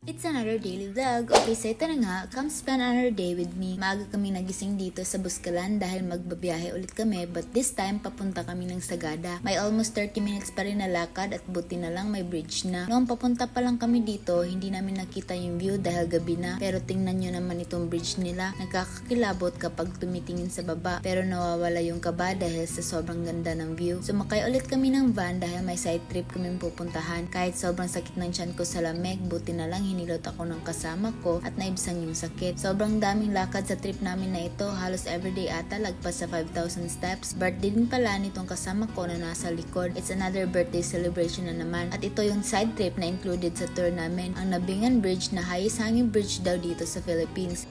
It's another daily vlog. Okay, so ito na nga, come spend another day with me. Maaga kami nagising dito sa Buscalan dahil magbabiyahe ulit kami, but this time papunta kami ng Sagada. May almost 30 minutes pa rin na lakad at buti na lang may bridge na. Noong papunta pa lang kami dito, hindi namin nakita yung view dahil gabi na. Pero tingnan nyo naman itong bridge nila. Nagkakakilabot kapag tumitingin sa baba, pero nawawala yung kaba dahil sa sobrang ganda ng view. Sumakay ulit kami ng van dahil may side trip kaming pupuntahan. Kahit sobrang sakit ng tiyan ko sa lamig, buti na lang hinilot ako ng kasama ko at naibsan yung sakit. Sobrang daming lakad sa trip namin na ito, halos everyday ata lagpas sa 5,000 steps. Birthday din pala nitong kasama ko na nasa likod. It's another birthday celebration na naman. At ito yung side trip na included sa tour namin, ang Nabingan Bridge na highest hanging bridge daw dito sa Philippines.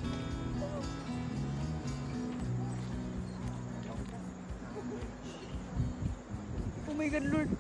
Oh my God, Lord!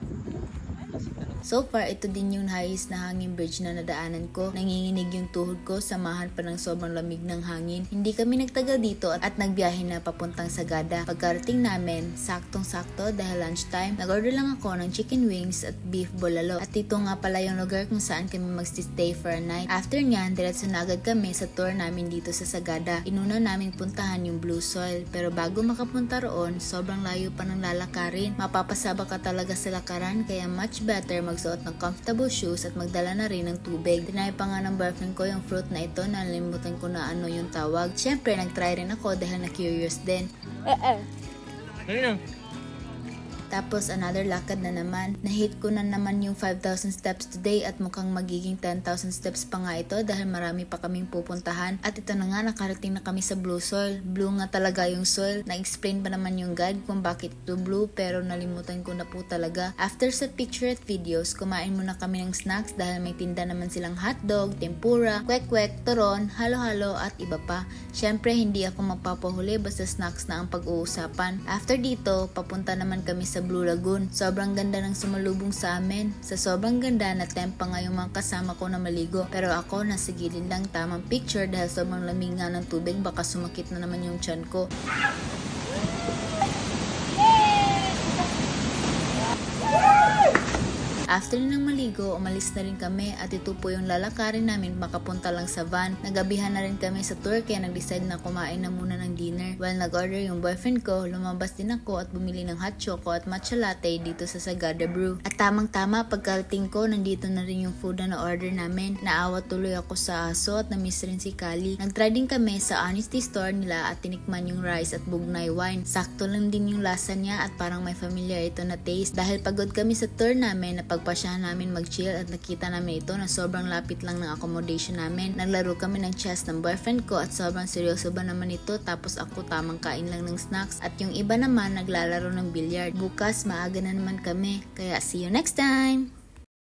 So far, ito din yung highest na hanging bridge na nadaanan ko. Nanginginig yung tuhod ko, samahan pa ng sobrang lamig ng hangin. Hindi kami nagtagal dito at nagbiyahe na papuntang Sagada. Pagkarating namin, saktong-sakto dahil lunchtime, nag-order lang ako ng chicken wings at beef bolalo. At ito nga pala yung lugar kung saan kami magstay for a night. After nyan, diretso na agad kami sa tour namin dito sa Sagada. Inuna namin puntahan yung Blue Soil. Pero bago makapunta roon, sobrang layo pa ng lalakarin. Mapapasaba ka talaga sa lakaran, kaya much better magsuot ng comfortable shoes at magdala na rin ng tubig. Tinay pa nga ng boyfriend ko yung fruit na ito, nalimutan ko na ano yung tawag. Siyempre, nag-try rin ako dahil na-curious din. Ayun na. Tapos another lakad na naman. Nahit ko na naman yung 5,000 steps today at mukhang magiging 10,000 steps pa nga ito dahil marami pa kaming pupuntahan. At ito na nga, nakarating na kami sa Blue Soil. Blue nga talaga yung soil. Na-explain pa naman yung guide kung bakit ito blue, pero nalimutan ko na po talaga. After sa picture at videos, kumain muna kami ng snacks dahil may tinda naman silang hotdog, tempura, kwek-kwek, turon, halo-halo at iba pa. Syempre, hindi ako magpapahuli basta snacks na ang pag-uusapan. After dito, papunta naman kami sa Blue Lagoon. Sobrang ganda ng sumalubong sa amin. Sa sobrang ganda, natempa nga yung mga kasama ko na maligo. Pero ako, nasa gilid lang tamang picture dahil sobrang lamig nga ng tubig, baka sumakit na naman yung tiyan ko. After nang maligo, umalis na rin kami at ito po yung lalakarin namin makapunta lang sa van. Nagabihan na rin kami sa tour kaya nag-decide na kumain na muna ng dinner. While nag-order yung boyfriend ko, lumabas din ako at bumili ng hot choco at matcha latte dito sa Sagada Brew. At tamang-tama, pagkarating ko, nandito na rin yung food na na-order namin. Naawa tuloy ako sa aso at na-miss rin si Kali. Nag-try din kami sa Honesty Store nila at tinikman yung rice at bugnay wine. Sakto lang din yung lasa niya at parang may familiar ito na taste. Dahil pagod kami sa tour namin, pagpasyahan namin mag-chill at nakita namin ito na sobrang lapit lang ng accommodation namin. Naglaro kami ng chess ng boyfriend ko at sobrang seryoso ba naman ito, tapos ako tamang kain lang ng snacks at yung iba naman naglalaro ng billiard. Bukas maaga na naman kami, kaya see you next time!